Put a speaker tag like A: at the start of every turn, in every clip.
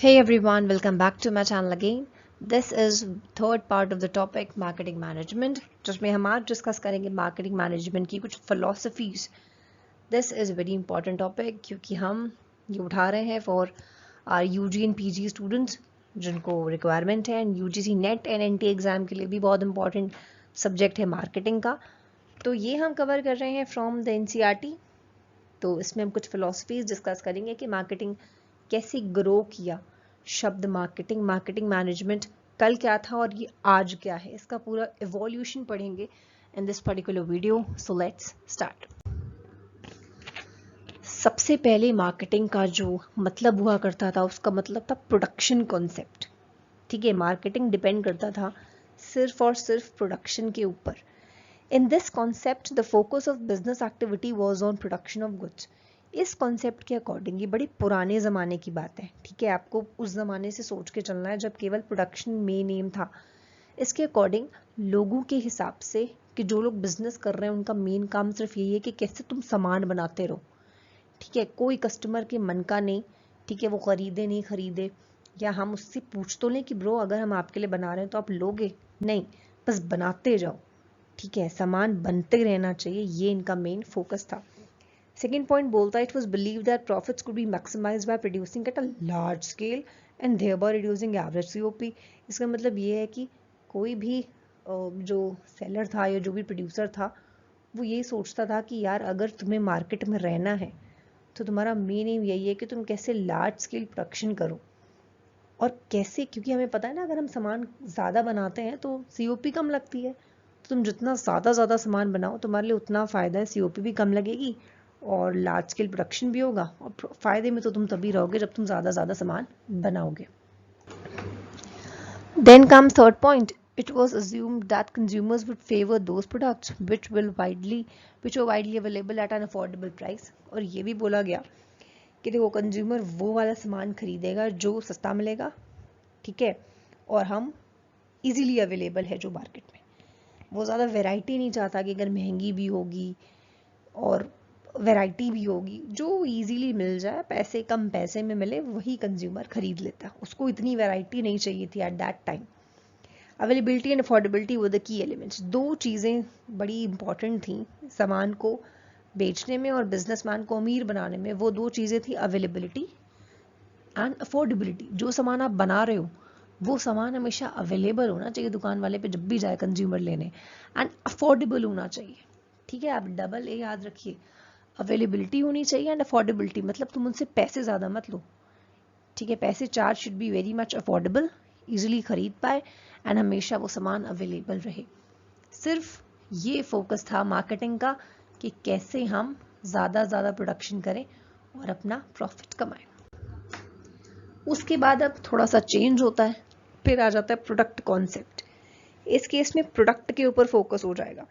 A: Hey everyone, welcome back to my channel again. This is third part of the topic marketing management जिसमें हम आज discuss करेंगे marketing management की कुछ philosophies. This is very important topic क्योंकि हम ये उठा रहे हैं for our UG and PG students जिनको रिक्वायरमेंट है, and UGC NET and NT exam के लिए भी बहुत इंपॉर्टेंट सब्जेक्ट है मार्केटिंग का. तो ये हम कवर कर रहे हैं फ्रॉम द एनसीईआरटी. तो इसमें हम कुछ फिलोसफीज डिस्कस करेंगे कि मार्केटिंग कैसे ग्रो किया. शब्द मार्केटिंग, मार्केटिंग मैनेजमेंट कल क्या था और ये आज क्या है, इसका पूरा इवोल्यूशन पढ़ेंगे in this particular video. So let's start. सबसे पहले मार्केटिंग का जो मतलब हुआ करता था उसका मतलब था प्रोडक्शन कॉन्सेप्ट. ठीक है, मार्केटिंग डिपेंड करता था सिर्फ और सिर्फ प्रोडक्शन के ऊपर. In this concept, the focus of business activity was on production of goods. इस कॉन्सेप्ट के अकॉर्डिंग ये बड़ी पुराने ज़माने की बात है. ठीक है, आपको उस ज़माने से सोच के चलना है जब केवल प्रोडक्शन मेन एम था. इसके अकॉर्डिंग लोगों के हिसाब से कि जो लोग बिजनेस कर रहे हैं उनका मेन काम सिर्फ यही है कि कैसे तुम सामान बनाते रहो. ठीक है, कोई कस्टमर के मन का नहीं. ठीक है, वो खरीदे नहीं खरीदे, या हम उससे पूछ तो लें कि ब्रो अगर हम आपके लिए बना रहे हैं तो आप लोगे, नहीं, बस बनाते जाओ. ठीक है, सामान बनते रहना चाहिए, ये इनका मेन फोकस था. सेकेंड पॉइंट बोलता है it was believe that profits could be maximize by producing at a large scale and thereby reducing average COP. इसका मतलब ये है कि कोई भी जो सेलर था या जो भी प्रोड्यूसर था वो ये सोचता था कि यार अगर तुम्हें मार्केट में रहना है तो तुम्हारा मेन एम यही है कि तुम कैसे लार्ज स्केल प्रोडक्शन करो. और कैसे, क्योंकि हमें पता है ना अगर हम सामान ज़्यादा बनाते हैं तो सीओपी कम लगती है. तुम जितना ज़्यादा सामान बनाओ तुम्हारे लिए उतना फ़ायदा है, सीओपी भी कम लगेगी और लार्ज स्केल प्रोडक्शन भी होगा. और फ़ायदे में तो तुम तभी रहोगे जब तुम ज़्यादा सामान बनाओगे. Then comes third point. It was assumed that consumers would favor those products which were widely available at an affordable price. और ये भी बोला गया कि देखो कंज्यूमर वो वाला सामान खरीदेगा जो सस्ता मिलेगा. ठीक है, और हम इजीली अवेलेबल है जो मार्केट में. वो ज़्यादा वैरायटी नहीं चाहता कि अगर महंगी भी होगी और वैरायटी भी होगी, जो इजीली मिल जाए, पैसे कम पैसे में मिले, वही कंज्यूमर खरीद लेता. उसको इतनी वैरायटी नहीं चाहिए थी at that time. Availability and affordability were the key elements. दो चीज़ें बड़ी इंपॉर्टेंट थी सामान को बेचने में और बिजनेसमैन को अमीर बनाने में. वो दो चीज़ें थी अवेलेबिलिटी एंड अफोर्डेबिलिटी. जो सामान आप बना रहे हो वो सामान हमेशा अवेलेबल होना चाहिए दुकान वाले पे जब भी जाए कंज्यूमर लेने, एंड अफोर्डेबल होना चाहिए. ठीक है, आप डबल ए याद रखिए. अवेलेबिलिटी होनी चाहिए एंड अफोर्डेबिलिटी, मतलब तुम उनसे पैसे ज़्यादा मत लो. ठीक है, पैसे charge should be very much affordable, easily खरीद पाए एंड हमेशा वो सामान अवेलेबल रहे. सिर्फ ये फोकस था मार्केटिंग का कि कैसे हम ज़्यादा प्रोडक्शन करें और अपना प्रॉफिट कमाएं. उसके बाद अब थोड़ा सा चेंज होता है, फिर आ जाता है प्रोडक्ट कॉन्सेप्ट. इस केस में प्रोडक्ट के ऊपर फोकस हो जाएगा.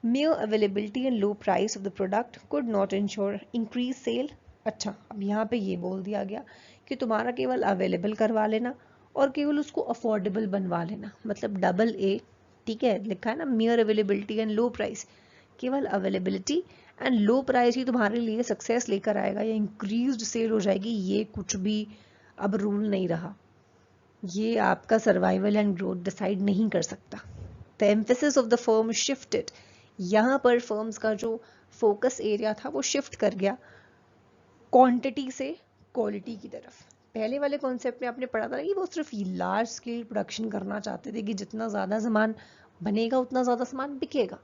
A: mere availability and low price of the product could not ensure increase sale. अच्छा, अब यहाँ पे ये बोल दिया गया कि तुम्हारा केवल अवेलेबल करवा लेना और केवल उसको अफोर्डेबल बनवा लेना, मतलब डबल ए. ठीक है, लिखा है ना mere availability and low price. केवल अवेलेबिलिटी एंड लो प्राइस ही तुम्हारे लिए सक्सेस लेकर आएगा या इंक्रीज्ड सेल हो जाएगी, ये कुछ भी अब रूल नहीं रहा. ये आपका सर्वाइवल एंड ग्रोथ डिसाइड नहीं कर सकता. The emphasis of the firm shifted. यहाँ पर फर्म्स का जो फोकस एरिया था वो शिफ्ट कर गया क्वांटिटी से क्वालिटी की तरफ. पहले वाले कॉन्सेप्ट में आपने पढ़ा था कि वो सिर्फ लार्ज स्केल प्रोडक्शन करना चाहते थे कि जितना ज़्यादा सामान बनेगा उतना ज़्यादा सामान बिकेगा.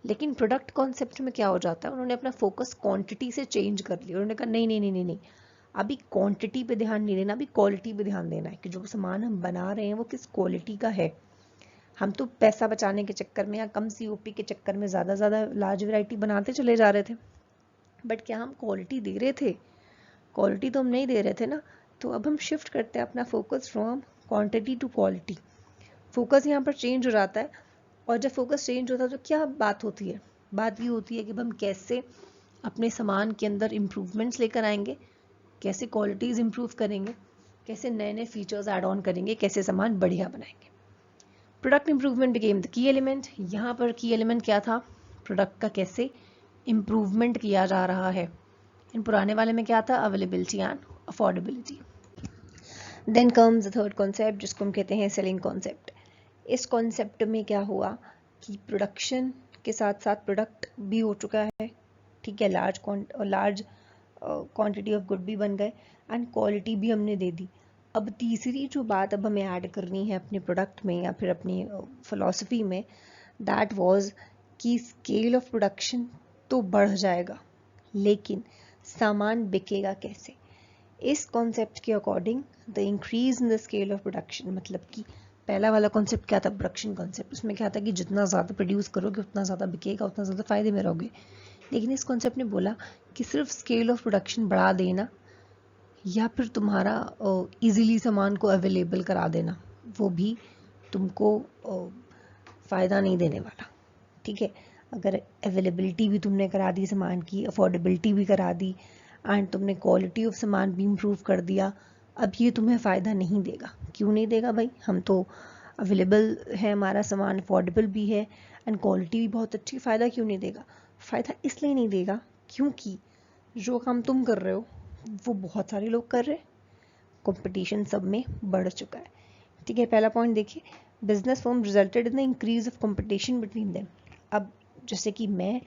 A: लेकिन प्रोडक्ट कॉन्सेप्ट में क्या हो जाता है, उन्होंने अपना फोकस क्वांटिटी से चेंज कर लिया. उन्होंने कहा नहीं, अभी क्वांटिटी पे ध्यान नहीं देना, अभी क्वालिटी पे ध्यान देना है कि जो सामान हम बना रहे हैं वो किस क्वालिटी का है. हम तो पैसा बचाने के चक्कर में या कम सीओपी के चक्कर में ज़्यादा लार्ज वैरायटी बनाते चले जा रहे थे, बट क्या हम क्वालिटी दे रहे थे? क्वालिटी तो हम नहीं दे रहे थे ना. तो अब हम शिफ्ट करते हैं अपना focus from quantity to quality. Focus यहाँ पर चेंज हो जाता है. और जब फोकस चेंज होता है तो क्या बात होती है? बात ये होती है कि हम कैसे अपने सामान के अंदर इम्प्रूवमेंट्स लेकर आएंगे, कैसे क्वालिटीज़ इम्प्रूव करेंगे, कैसे नए फीचर्स ऐड ऑन करेंगे, कैसे सामान बढ़िया बनाएंगे. Product improvement became the key element. यहाँ पर की एलिमेंट क्या था? प्रोडक्ट का कैसे इम्प्रूवमेंट किया जा रहा है. इन पुराने वाले में क्या था? Availability and affordability. Then comes the third concept जिसको हम कहते हैं सेलिंग कॉन्सेप्ट। इस कॉन्सेप्ट में क्या हुआ कि प्रोडक्शन के साथ साथ प्रोडक्ट भी हो चुका है, ठीक है, लार्ज क्वांटिटी ऑफ गुड भी बन गए एंड क्वालिटी भी हमने दे दी। अब तीसरी जो बात अब हमें ऐड करनी है अपने प्रोडक्ट में या फिर अपनी फिलॉसफी में, दैट वाज कि स्केल ऑफ प्रोडक्शन तो बढ़ जाएगा लेकिन सामान बिकेगा कैसे। इस कॉन्सेप्ट के according the increase in the scale of production, मतलब कि पहला वाला कॉन्सेप्ट क्या था, प्रोडक्शन कॉन्सेप्ट, उसमें क्या था कि जितना ज़्यादा प्रोड्यूस करोगे उतना ज़्यादा बिकेगा, उतना ज़्यादा फायदे में रहोगे। लेकिन इस कॉन्सेप्ट ने बोला कि सिर्फ स्केल ऑफ प्रोडक्शन बढ़ा देना या फिर तुम्हारा इजीली सामान को अवेलेबल करा देना, वो भी तुमको फ़ायदा नहीं देने वाला, ठीक है। अगर अवेलेबिलिटी भी तुमने करा दी सामान की, अफोर्डेबिलिटी भी करा दी एंड तुमने क्वालिटी ऑफ सामान भी इम्प्रूव कर दिया, अब ये तुम्हें फ़ायदा नहीं देगा। क्यों नहीं देगा भाई, हम तो अवेलेबल है, हमारा सामान अफोर्डेबल भी है एंड क्वालिटी भी बहुत अच्छी, फ़ायदा क्यों नहीं देगा। फ़ायदा इसलिए नहीं देगा क्योंकि जो काम तुम कर रहे हो वो बहुत सारे लोग कर रहे हैं, कंपटीशन सब में बढ़ चुका है, ठीक है। पहला पॉइंट देखिए, business firm resulted in the increase of competition between them. अब जैसे कि मैं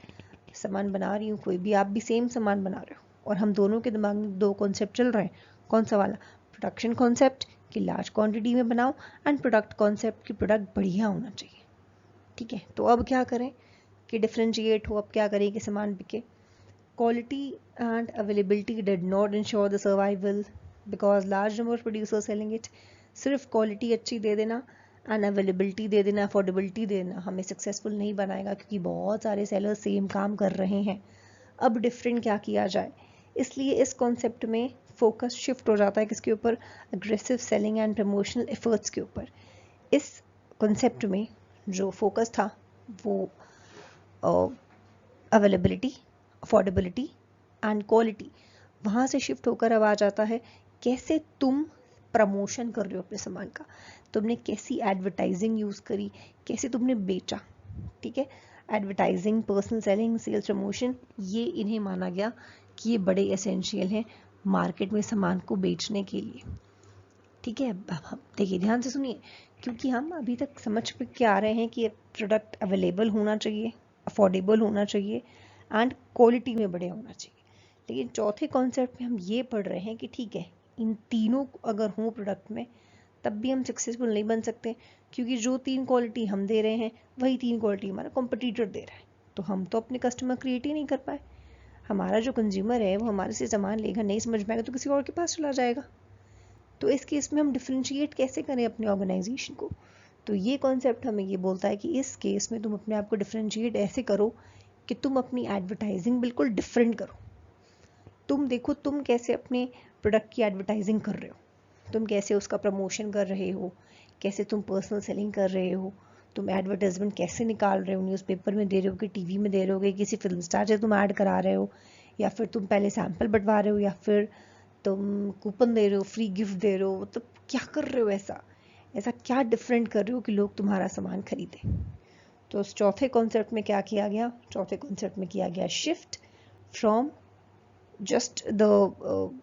A: सामान बना रही हूँ, कोई भी आप भी सेम सामान बना रहे हो और हम दोनों के दिमाग में दो कॉन्सेप्ट चल रहे हैं। कौन सा वाला, प्रोडक्शन कॉन्सेप्ट कि लार्ज क्वांटिटी में बनाओ एंड प्रोडक्ट कॉन्सेप्ट कि प्रोडक्ट बढ़िया होना चाहिए, ठीक है। तो अब क्या करें कि डिफ्रेंशिएट हो, अब क्या करें कि सामान बिके। Quality and availability did not ensure the survival because large number of producers selling it। सिर्फ क्वालिटी अच्छी दे देना एंड अवेलेबिलिटी दे देना, अफोर्डेबिलिटी दे देना हमें सक्सेसफुल नहीं बनाएगा क्योंकि बहुत सारे सेलर्स सेम काम कर रहे हैं। अब डिफरेंट क्या किया जाए, इसलिए इस कॉन्सेप्ट में फोकस शिफ्ट हो जाता है किसके ऊपर, aggressive selling and promotional efforts के ऊपर। इस कॉन्सेप्ट में जो फोकस था वो अवेलेबिलिटी, अफोर्डेबिलिटी एंड क्वालिटी, वहाँ से शिफ्ट होकर अब आ जाता है कैसे तुम प्रमोशन कर रहे हो अपने सामान का, तुमने कैसी एडवर्टाइजिंग यूज़ करी, कैसे तुमने बेचा, ठीक है। Advertising, personal selling, sales promotion, ये इन्हें माना गया कि ये बड़े एसेंशियल हैं मार्केट में सामान को बेचने के लिए, ठीक है। देखिए ध्यान से सुनिए, क्योंकि हम अभी तक समझ के आ रहे हैं कि प्रोडक्ट अवेलेबल होना चाहिए, अफोर्डेबल होना चाहिए एंड क्वालिटी में बढ़िया होना चाहिए। लेकिन चौथे कॉन्सेप्ट में हम ये पढ़ रहे हैं कि ठीक है, इन तीनों अगर हों प्रोडक्ट में तब भी हम सक्सेसफुल नहीं बन सकते, क्योंकि जो 3 क्वालिटी हम दे रहे हैं वही 3 क्वालिटी हमारा कॉम्पिटिटर दे रहा है, तो हम तो अपने कस्टमर क्रिएट ही नहीं कर पाए। हमारा जो कंज्यूमर है वो हमारे से सामान लेगा, नहीं समझ में आएगा तो किसी और के पास चला जाएगा। तो इस केस में हम डिफ्रेंशिएट कैसे करें अपने ऑर्गेनाइजेशन को, तो ये कॉन्सेप्ट हमें ये बोलता है कि इस केस में तुम अपने आप को डिफ्रेंशिएट ऐसे करो कि तुम अपनी एडवर्टाइजिंग बिल्कुल डिफरेंट करो। तुम देखो तुम कैसे अपने प्रोडक्ट की एडवर्टाइजिंग कर रहे हो, तुम कैसे उसका प्रमोशन कर रहे हो, कैसे तुम पर्सनल सेलिंग कर रहे हो, तुम एडवर्टाइजमेंट कैसे निकाल रहे हो, न्यूज़पेपर में दे रहे हो कि टीवी में दे रहे हो कि किसी फिल्म स्टार से तुम ऐड करा रहे हो, या फिर तुम पहले सैंपल बंटवा रहे हो, या फिर तुम कूपन दे रहे हो, फ्री गिफ्ट दे रहे हो, मतलब क्या कर रहे हो, ऐसा ऐसा क्या डिफरेंट कर रहे हो कि लोग तुम्हारा सामान खरीदें। तो उस चौथे कॉन्सेप्ट में क्या किया गया, चौथे कॉन्सेप्ट में किया गया शिफ्ट फ्रॉम जस्ट द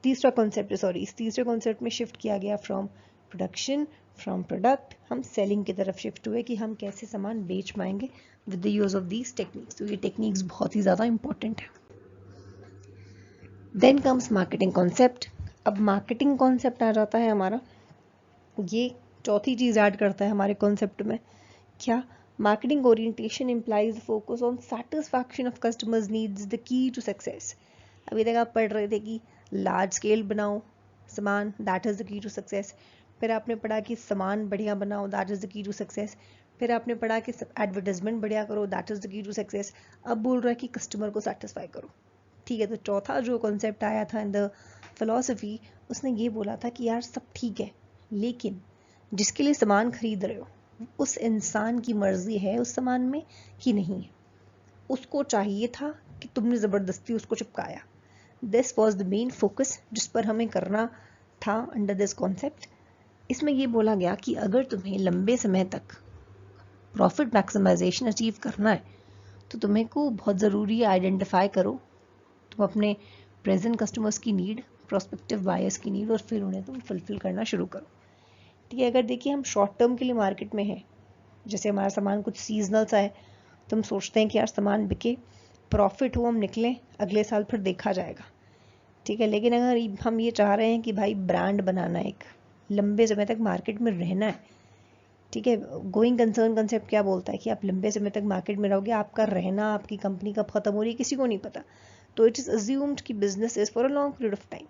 A: तीसरा कॉन्सेप्ट, सॉरी, इस तीसरे कॉन्सेप्ट में शिफ्ट किया गया फ्रॉम प्रोडक्शन, फ्रॉम प्रोडक्ट, हम सेलिंग की तरफ शिफ्ट हुए कि हम कैसे सामान बेच पाएंगे with the use of these techniques. तो ये टेक्निक्स बहुत ही ज़्यादा इंपॉर्टेंट है। Then comes marketing concept. अब मार्केटिंग कॉन्सेप्ट आ जाता है हमारा, ये चौथी चीज़ ऐड करता है हमारे कॉन्सेप्ट में। क्या, marketing orientation implies focus on satisfaction of customers needs the key to success. अभी तक आप पढ़ रहे थे कि लार्ज स्केल बनाओ सामान, that is the key to success. फिर आपने पढ़ा कि सामान बढ़िया बनाओ, that is the key to success. फिर आपने पढ़ा कि एडवर्टाइजमेंट बढ़िया करो, that is the key to success. अब बोल रहा है कि कस्टमर को सेटिस्फाई करो, ठीक है। तो चौथा जो कॉन्सेप्ट आया था इन द फिलॉसफी, उसने ये बोला था कि यार सब ठीक है, लेकिन जिसके लिए सामान खरीद रहे हो उस इंसान की मर्जी है उस सामान में कि नहीं है, उसको चाहिए था कि तुमने ज़बरदस्ती उसको चिपकाया। This was the main focus जिस पर हमें करना था अंडर दिस कॉन्सेप्ट। इसमें यह बोला गया कि अगर तुम्हें लंबे समय तक प्रॉफिट मैक्सिमाइजेशन अचीव करना है तो तुम्हें को बहुत ज़रूरी है आइडेंटिफाई करो, तुम अपने प्रेजेंट कस्टमर्स की नीड, प्रोस्पेक्टिव बायर्स की नीड और फिर उन्हें तुम फुलफिल करना शुरू करो। ठीक है, अगर देखिए हम शॉर्ट टर्म के लिए मार्केट में हैं, जैसे हमारा सामान कुछ सीजनल सा है, तो हम सोचते हैं कि यार सामान बिके, प्रॉफिट हो, हम निकलें, अगले साल फिर देखा जाएगा। ठीक है, लेकिन अगर हम ये चाह रहे हैं कि भाई ब्रांड बनाना है, एक लंबे समय तक मार्केट में रहना है, ठीक है, गोइंग कंसर्न कंसेप्ट क्या बोलता है कि आप लंबे समय तक मार्केट में रहोगे, आपका रहना, आपकी कंपनी कब खत्म हो रही है किसी को नहीं पता, तो इट इज़ अज्यूम्ड कि business is for a long period of time.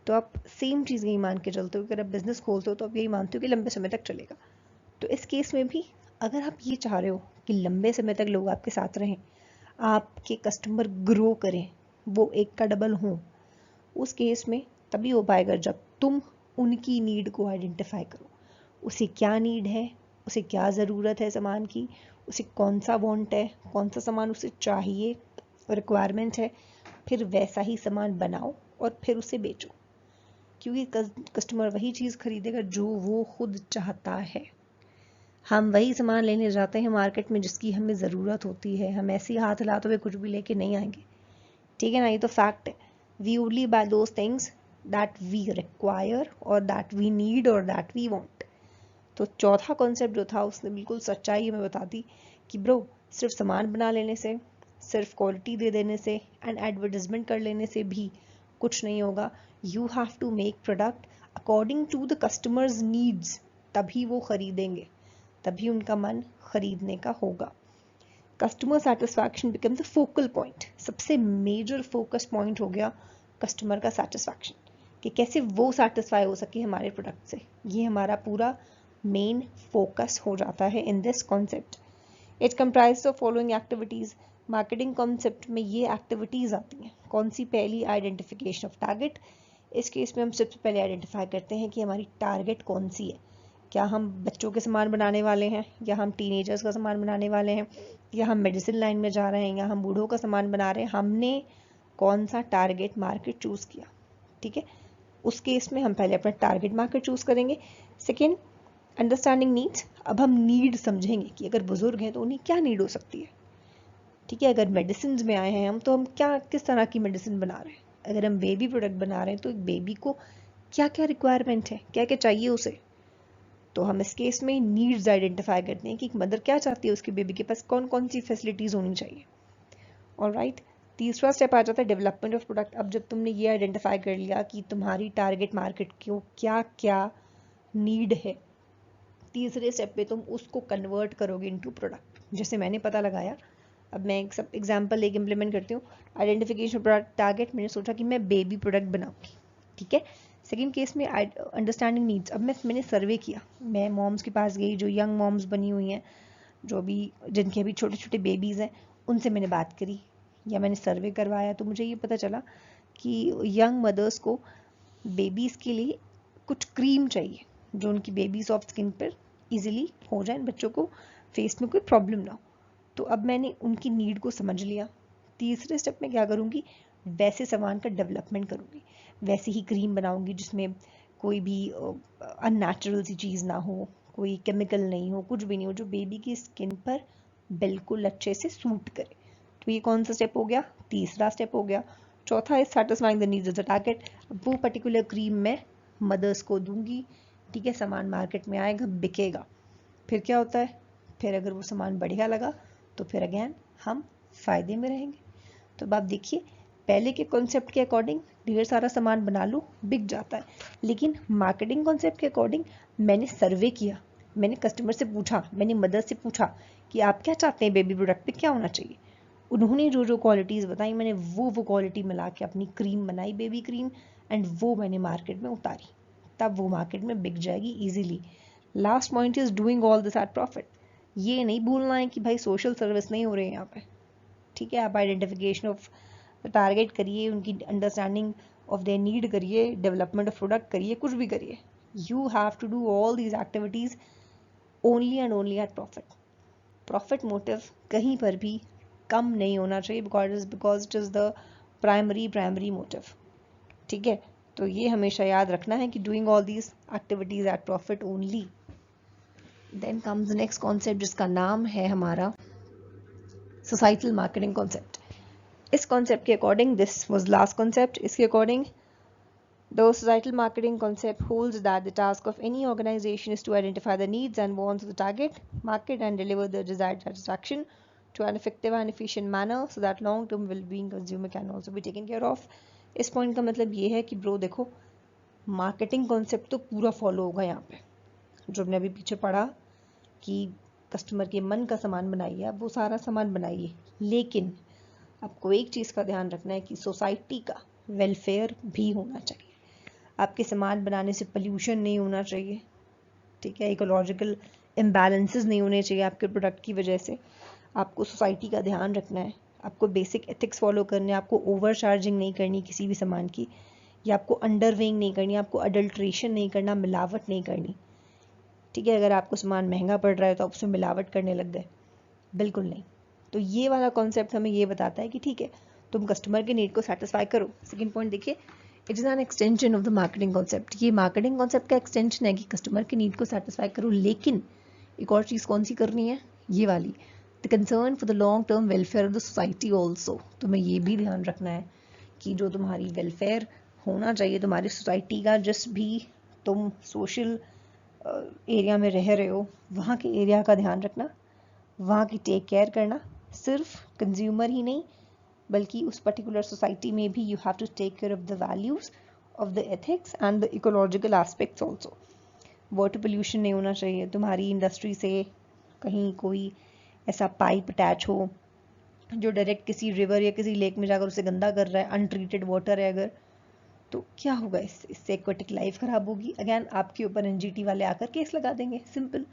A: तो आप सेम चीज़ यही मान के चलते हो कि अगर आप बिजनेस खोलते हो तो आप यही मानते हो कि लंबे समय तक चलेगा। तो इस केस में भी अगर आप ये चाह रहे हो कि लंबे समय तक लोग आपके साथ रहें, आपके कस्टमर ग्रो करें, वो एक का डबल हों, उस केस में तभी हो पाएगा जब तुम उनकी नीड को आइडेंटिफाई करो। उसे क्या नीड है, उसे क्या ज़रूरत है सामान की, उसे कौन सा वांट है, कौन सा सामान उसे चाहिए, रिक्वायरमेंट है, फिर वैसा ही सामान बनाओ और फिर उसे बेचो, क्योंकि कस्टमर वही चीज़ खरीदेगा जो वो खुद चाहता है। हम वही सामान लेने जाते हैं मार्केट में जिसकी हमें ज़रूरत होती है, हम ऐसे ही हाथ हिलाते हुए कुछ भी लेके नहीं आएंगे। ठीक है ना, ये तो फैक्ट है। We only buy those things that we require और दैट वी नीड और दैट वी वांट। तो चौथा कॉन्सेप्ट जो था उसने बिल्कुल सच्चाई हमें बता दी कि ब्रो, सिर्फ सामान बना लेने से, सिर्फ क्वालिटी दे देने से एंड एडवर्टाइजमेंट कर लेने से भी कुछ नहीं होगा। You have to make product according to the customers needs, तभी वो खरीदेंगे, तभी उनका मन खरीदने का होगा। Customer satisfaction become the focal point. सबसे मेजर फोकस पॉइंट हो गया कस्टमर का सेटिस्फैक्शन, कि कैसे वो सेटिस्फाई हो सके हमारे प्रोडक्ट से। ये हमारा पूरा मेन फोकस हो जाता है in this concept. It comprise of following activities. Marketing concept में ये एक्टिविटीज आती हैं। कौन सी? पहली, आइडेंटिफिकेशन ऑफ टारगेट। इस केस में हम सबसे पहले आइडेंटिफाई करते हैं कि हमारी टारगेट कौन सी है। क्या हम बच्चों के सामान बनाने वाले हैं, या हम टीनेजर्स का सामान बनाने वाले हैं, या हम मेडिसिन लाइन में जा रहे हैं, या हम बूढ़ों का सामान बना रहे हैं। हमने कौन सा टारगेट मार्केट चूज़ किया। ठीक है, उस केस में हम पहले अपना टारगेट मार्केट चूज़ करेंगे। Second, understanding needs. अब हम नीड समझेंगे कि अगर बुजुर्ग हैं तो उन्हें क्या नीड हो सकती है। ठीक है, अगर मेडिसिन में आए हैं हम, तो हम क्या किस तरह की मेडिसिन बना रहे हैं। अगर हम बेबी प्रोडक्ट बना रहे हैं तो एक बेबी को क्या क्या रिक्वायरमेंट है, क्या क्या चाहिए उसे। तो हम इस केस में नीड्स आइडेंटिफाई करते हैं कि एक मदर क्या चाहती है, उसके बेबी के पास कौन कौन सी फैसिलिटीज़ होनी चाहिए। ऑलराइट, तीसरा स्टेप आ जाता है डेवलपमेंट ऑफ प्रोडक्ट। अब जब तुमने ये आइडेंटिफाई कर लिया कि तुम्हारी टारगेट मार्केट को क्या क्या नीड है, तीसरे स्टेप पे तुम उसको कन्वर्ट करोगे इनटू प्रोडक्ट। जैसे मैंने पता लगाया, अब मैं एक सब एग्जांपल लेके इम्प्लीमेंट करती हूँ। आइडेंटिफिकेशन प्रोडक्ट टारगेट, मैंने सोचा कि मैं बेबी प्रोडक्ट बनाऊंगी। ठीक है, सेकेंड केस में अंडरस्टैंडिंग नीड्स। अब मैंने सर्वे किया, मैं मॉम्स के पास गई जो यंग मॉम्स बनी हुई हैं, जो भी जिनके अभी छोटे छोटे बेबीज़ हैं, उनसे मैंने बात करी या मैंने सर्वे करवाया। तो मुझे ये पता चला कि यंग मदर्स को बेबीज़ के लिए कुछ क्रीम चाहिए जो उनकी बेबी सॉफ्ट स्किन पर ईजिली हो जाए, बच्चों को फेस में कोई प्रॉब्लम ना हो। तो अब मैंने उनकी नीड को समझ लिया। तीसरे स्टेप में क्या करूँगी, वैसे सामान का डेवलपमेंट करूँगी, वैसी ही क्रीम बनाऊँगी जिसमें कोई भी अननेचुरल सी चीज़ ना हो, कोई केमिकल नहीं हो, कुछ भी नहीं हो, जो बेबी की स्किन पर बिल्कुल अच्छे से सूट करे। तो ये कौन सा स्टेप हो गया? तीसरा स्टेप हो गया। चौथा है satisfying the needs of the target. वो पर्टिकुलर क्रीम मैं मदर्स को दूंगी। ठीक है, सामान मार्केट में आएगा, बिकेगा। फिर क्या होता है, फिर अगर वो सामान बढ़िया लगा तो फिर अगेन हम फायदे में रहेंगे। तो अब आप देखिए, पहले के कॉन्सेप्ट के अकॉर्डिंग ढेर सारा सामान बना लो, बिक जाता है। लेकिन मार्केटिंग कॉन्सेप्ट के अकॉर्डिंग मैंने सर्वे किया, मैंने कस्टमर से पूछा, मैंने मदर से पूछा कि आप क्या चाहते हैं, बेबी प्रोडक्ट पे क्या होना चाहिए। उन्होंने जो जो क्वालिटीज़ बताई, मैंने वो क्वालिटी मिला के अपनी क्रीम बनाई, बेबी क्रीम, एंड वो मैंने मार्केट में उतारी। तब वो मार्केट में बिक जाएगी easily. Last point is doing all this eight profit. ये नहीं भूलना है कि भाई सोशल सर्विस नहीं हो रही है यहाँ पे। ठीक है, आप आइडेंटिफिकेशन ऑफ टारगेट करिए, उनकी अंडरस्टैंडिंग ऑफ देयर नीड करिए, डेवलपमेंट ऑफ प्रोडक्ट करिए, कुछ भी करिए, you have to do all these activities only and only at profit. Profit motive कहीं पर भी कम नहीं होना चाहिए, because it is the primary motive. ठीक है, तो ये हमेशा याद रखना है कि doing all these activities at profit only. Then comes the next concept जिसका नाम है हमारा सोसाइटल मार्केटिंग कॉन्सेप्ट। इस कॉन्सेप्ट के according, this was last concept, इसके according The societal marketing concept holds that the task of any organization is to identify the needs and wants of the target market and deliver the desired satisfaction to an effective and efficient manner so that long-term well-being consumer can also be taken care of. इस point का मतलब ये है कि bro देखो, marketing concept तो पूरा follow होगा यहाँ पे, जो हमने अभी पीछे पढ़ा कि कस्टमर के मन का सामान बनाइए, आप वो सारा सामान बनाइए, लेकिन आपको एक चीज़ का ध्यान रखना है कि सोसाइटी का वेलफेयर भी होना चाहिए। आपके सामान बनाने से पोल्यूशन नहीं होना चाहिए, ठीक है, इकोलॉजिकल इम्बैलेंसेस नहीं होने चाहिए आपके प्रोडक्ट की वजह से। आपको सोसाइटी का ध्यान रखना है, आपको बेसिक एथिक्स फॉलो करने, आपको ओवर चार्जिंग नहीं करनी किसी भी सामान की, या आपको अंडरवेइंग नहीं करनी, आपको अडल्ट्रेशन नहीं करना, मिलावट नहीं करनी, ठीक है। अगर आपको सामान महंगा पड़ रहा है तो आप उसमें मिलावट करने लग गए, बिल्कुल नहीं। तो ये वाला कॉन्सेप्ट हमें ये बताता है कि ठीक है, तुम कस्टमर के नीड को सेटिस्फाई करो। सेकंड पॉइंट देखिए, it is an extension of the marketing concept. ये मार्केटिंग कॉन्सेप्ट का एक्सटेंशन है कि कस्टमर के नीड को सेटिस्फाई करो, लेकिन एक और चीज़ कौन सी करनी है, ये वाली, the concern for the long term welfare of the society also. तुम्हें ये भी ध्यान रखना है कि जो तुम्हारी वेलफेयर होना चाहिए तुम्हारी सोसाइटी का, जिस भी तुम सोशल एरिया में रह रहे हो, वहाँ के एरिया का ध्यान रखना, वहाँ की टेक केयर करना। सिर्फ कंज्यूमर ही नहीं, बल्कि उस पर्टिकुलर सोसाइटी में भी you have to take care of the values, of the ethics and the ecological aspects also. Water pollution नहीं होना चाहिए, तुम्हारी इंडस्ट्री से कहीं कोई ऐसा पाइप अटैच हो जो डायरेक्ट किसी रिवर या किसी लेक में जाकर उसे गंदा कर रहा है, अनट्रीटेड वाटर है अगर, तो क्या होगा, इससे एक्वेटिक लाइफ खराब होगी, अगेन आपके ऊपर एनजीटी वाले आकर केस लगा देंगे, सिंपल।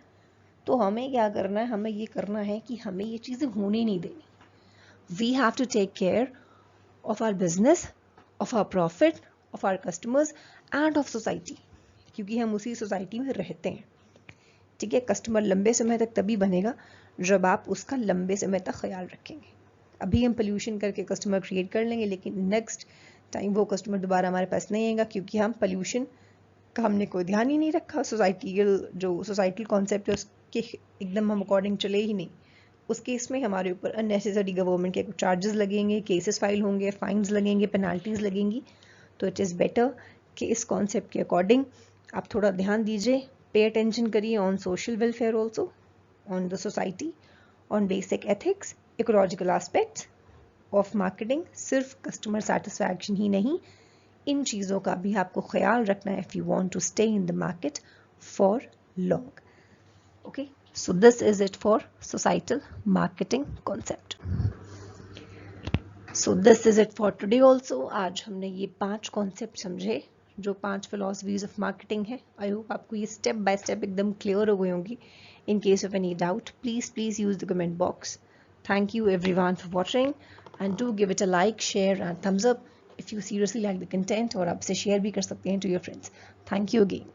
A: तो हमें क्या करना है, हमें ये करना है कि हमें ये चीज़ें होने नहीं देनी। We have to take care of our business, of our profit, of our customers and of society, क्योंकि हम उसी सोसाइटी में रहते हैं, ठीक है। कस्टमर लंबे समय तक तभी बनेगा जब आप उसका लंबे समय तक ख्याल रखेंगे। अभी हम पोल्यूशन करके कस्टमर क्रिएट कर लेंगे, लेकिन नेक्स्ट टाइम वो कस्टमर दोबारा हमारे पास नहीं आएगा, क्योंकि हम पोल्यूशन का हमने कोई ध्यान ही नहीं रखा, सोसाइटल कॉन्सेप्ट है उसके एकदम हम अकॉर्डिंग चले ही नहीं। उस केस में हमारे ऊपर अननेसेसरी गवर्नमेंट के कुछ चार्जेस लगेंगे, केसेस फाइल होंगे, फाइन्स लगेंगे, पेनाल्टीज लगेंगी। तो इट इज़ बेटर कि इस कॉन्सेप्ट के अकॉर्डिंग आप थोड़ा ध्यान दीजिए, पे अटेंशन करिए on social welfare also, on the society, on basic ethics, ecological aspects of marketing. सिर्फ कस्टमर सेटिस्फैक्शन ही नहीं, इन चीज़ों का भी आपको ख्याल रखना है if you want to stay in the market for long. Okay, so this is it for societal marketing concept. So this is it for today also. आज हमने ये 5 कॉन्सेप्ट समझे जो 5 फिलॉसफीज ऑफ मार्केटिंग है। आई होप आपको ये step by step एकदम clear हो गई होंगी। In case of any doubt, please use the comment box. Thank you everyone for watching, and do give it a like, share and thumbs up if you seriously like the content, और आप इसे share भी कर सकते हैं to your friends. Thank you again.